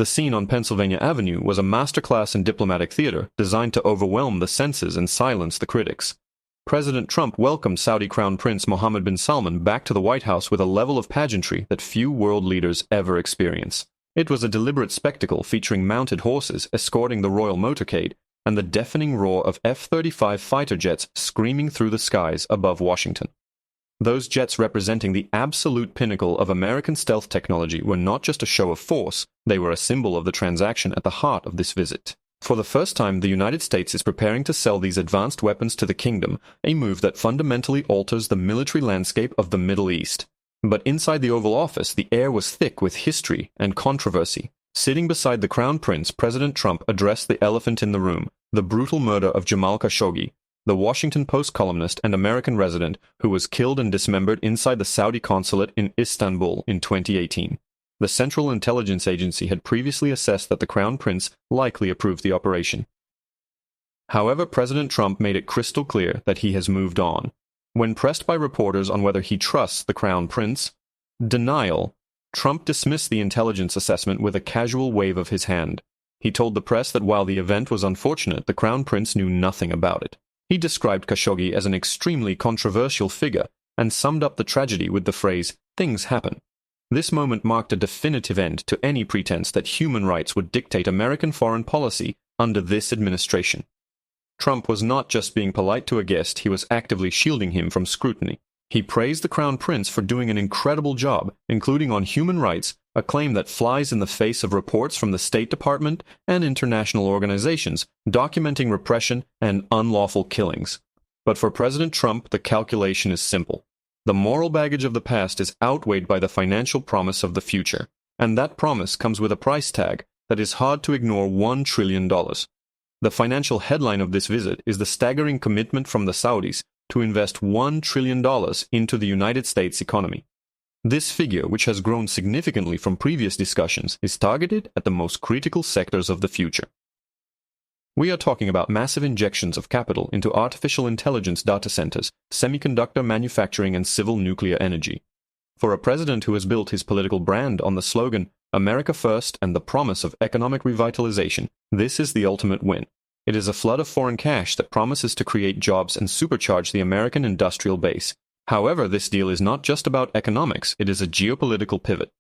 The scene on Pennsylvania Avenue was a masterclass in diplomatic theater designed to overwhelm the senses and silence the critics. President Trump welcomed Saudi Crown Prince Mohammed bin Salman back to the White House with a level of pageantry that few world leaders ever experience. It was a deliberate spectacle featuring mounted horses escorting the royal motorcade and the deafening roar of F-35 fighter jets screaming through the skies above Washington. Those jets representing the absolute pinnacle of American stealth technology were not just a show of force, they were a symbol of the transaction at the heart of this visit. For the first time, the United States is preparing to sell these advanced weapons to the kingdom, a move that fundamentally alters the military landscape of the Middle East. But inside the Oval Office, the air was thick with history and controversy. Sitting beside the Crown Prince, President Trump addressed the elephant in the room, the brutal murder of Jamal Khashoggi, the Washington Post columnist and American resident who was killed and dismembered inside the Saudi consulate in Istanbul in 2018. The Central Intelligence Agency had previously assessed that the Crown Prince likely approved the operation. However, President Trump made it crystal clear that he has moved on. When pressed by reporters on whether he trusts the Crown Prince, Trump dismissed the intelligence assessment with a casual wave of his hand. He told the press that while the event was unfortunate, the Crown Prince knew nothing about it. He described Khashoggi as an extremely controversial figure and summed up the tragedy with the phrase, "Things happen." This moment marked a definitive end to any pretense that human rights would dictate American foreign policy under this administration. Trump was not just being polite to a guest, he was actively shielding him from scrutiny. He praised the Crown Prince for doing an incredible job, including on human rights, a claim that flies in the face of reports from the State Department and international organizations documenting repression and unlawful killings. But for President Trump, the calculation is simple. The moral baggage of the past is outweighed by the financial promise of the future, and that promise comes with a price tag that is hard to ignore: $1 trillion. The financial headline of this visit is the staggering commitment from the Saudis to invest $1 trillion into the United States economy. This figure, which has grown significantly from previous discussions, is targeted at the most critical sectors of the future. We are talking about massive injections of capital into artificial intelligence data centers, semiconductor manufacturing, and civil nuclear energy. For a president who has built his political brand on the slogan, "America First," and the promise of economic revitalization, this is the ultimate win. It is a flood of foreign cash that promises to create jobs and supercharge the American industrial base. However, this deal is not just about economics, it is a geopolitical pivot.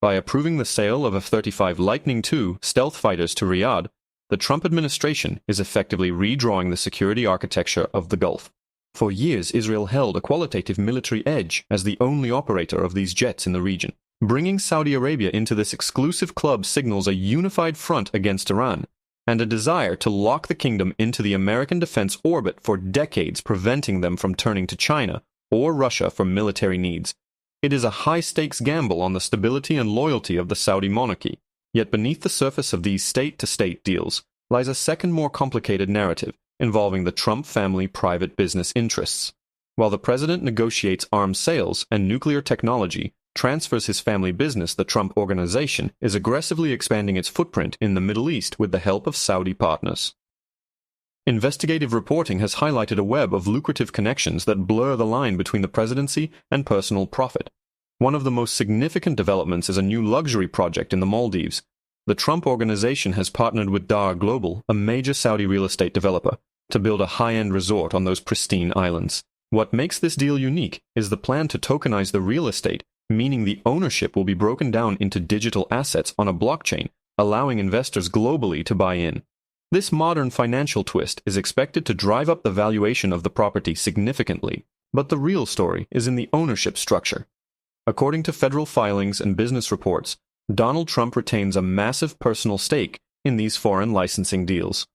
By approving the sale of F-35 Lightning II stealth fighters to Riyadh, the Trump administration is effectively redrawing the security architecture of the Gulf. For years, Israel held a qualitative military edge as the only operator of these jets in the region. Bringing Saudi Arabia into this exclusive club signals a unified front against Iran, and a desire to lock the kingdom into the American defense orbit for decades, preventing them from turning to China or Russia for military needs. It is a high-stakes gamble on the stability and loyalty of the Saudi monarchy. Yet beneath the surface of these state-to-state deals lies a second, more complicated narrative involving the Trump family private business interests. While the president negotiates arms sales and nuclear technology, transfers his family business, the Trump Organization is aggressively expanding its footprint in the Middle East with the help of Saudi partners. Investigative reporting has highlighted a web of lucrative connections that blur the line between the presidency and personal profit. One of the most significant developments is a new luxury project in the Maldives. The Trump Organization has partnered with Dar Global, a major Saudi real estate developer, to build a high-end resort on those pristine islands. What makes this deal unique is the plan to tokenize the real estate, meaning the ownership will be broken down into digital assets on a blockchain, allowing investors globally to buy in. This modern financial twist is expected to drive up the valuation of the property significantly, but the real story is in the ownership structure. According to federal filings and business reports, Donald Trump retains a massive personal stake in these foreign licensing deals.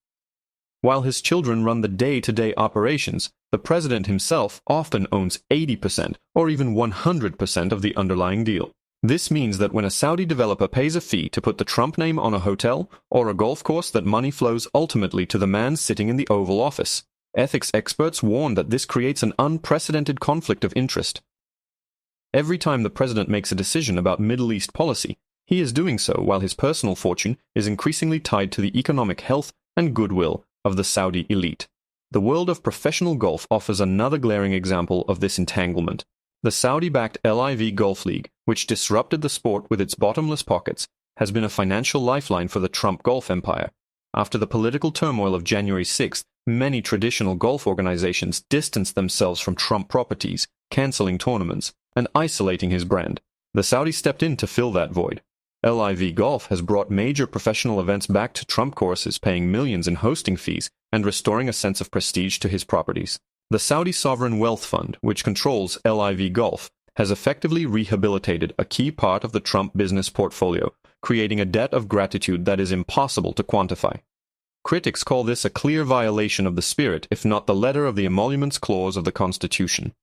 While his children run the day-to-day operations, the president himself often owns 80% or even 100% of the underlying deal. This means that when a Saudi developer pays a fee to put the Trump name on a hotel or a golf course, that money flows ultimately to the man sitting in the Oval Office. Ethics experts warn that this creates an unprecedented conflict of interest. Every time the president makes a decision about Middle East policy, he is doing so while his personal fortune is increasingly tied to the economic health and goodwill of the Saudi elite. The world of professional golf offers another glaring example of this entanglement. The Saudi-backed LIV Golf League, which disrupted the sport with its bottomless pockets, has been a financial lifeline for the Trump Gulf empire. After the political turmoil of January 6th, many traditional golf organizations distanced themselves from Trump properties, canceling tournaments, and isolating his brand. The Saudis stepped in to fill that void. LIV Golf has brought major professional events back to Trump courses, paying millions in hosting fees and restoring a sense of prestige to his properties. The Saudi Sovereign Wealth Fund, which controls LIV Golf, has effectively rehabilitated a key part of the Trump business portfolio, creating a debt of gratitude that is impossible to quantify. Critics call this a clear violation of the spirit, if not the letter, of the Emoluments Clause of the Constitution.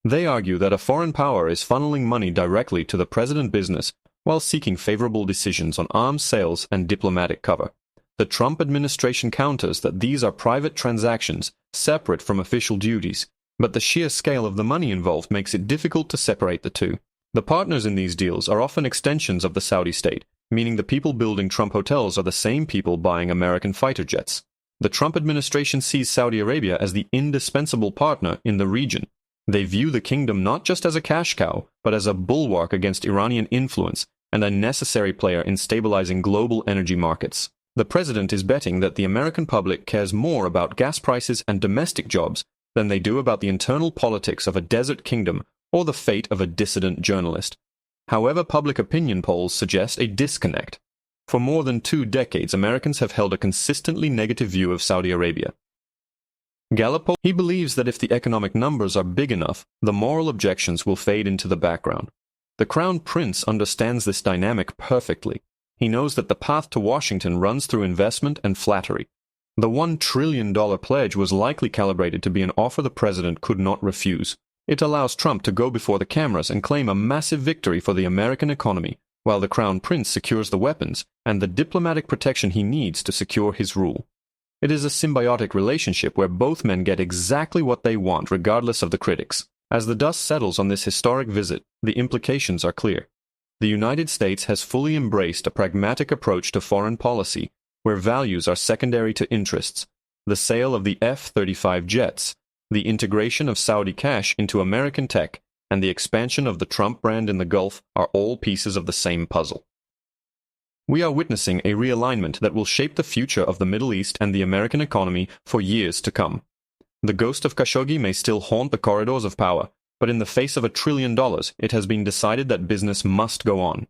They argue that a foreign power is funneling money directly to the president business while seeking favorable decisions on arms sales and diplomatic cover. The Trump administration counters that these are private transactions, separate from official duties, but the sheer scale of the money involved makes it difficult to separate the two. The partners in these deals are often extensions of the Saudi state, meaning the people building Trump hotels are the same people buying American fighter jets. The Trump administration sees Saudi Arabia as the indispensable partner in the region. They view the kingdom not just as a cash cow, but as a bulwark against Iranian influence and a necessary player in stabilizing global energy markets. The president is betting that the American public cares more about gas prices and domestic jobs than they do about the internal politics of a desert kingdom or the fate of a dissident journalist. However, public opinion polls suggest a disconnect. For more than 2 decades, Americans have held a consistently negative view of Saudi Arabia. Gallup, he believes that if the economic numbers are big enough, the moral objections will fade into the background. The Crown Prince understands this dynamic perfectly. He knows that the path to Washington runs through investment and flattery. The $1 trillion pledge was likely calibrated to be an offer the president could not refuse. It allows Trump to go before the cameras and claim a massive victory for the American economy, while the Crown Prince secures the weapons and the diplomatic protection he needs to secure his rule. It is a symbiotic relationship where both men get exactly what they want, regardless of the critics. As the dust settles on this historic visit, the implications are clear. The United States has fully embraced a pragmatic approach to foreign policy, where values are secondary to interests. The sale of the F-35 jets, the integration of Saudi cash into American tech, and the expansion of the Trump brand in the Gulf are all pieces of the same puzzle. We are witnessing a realignment that will shape the future of the Middle East and the American economy for years to come. The ghost of Khashoggi may still haunt the corridors of power, but in the face of $1 trillion, it has been decided that business must go on.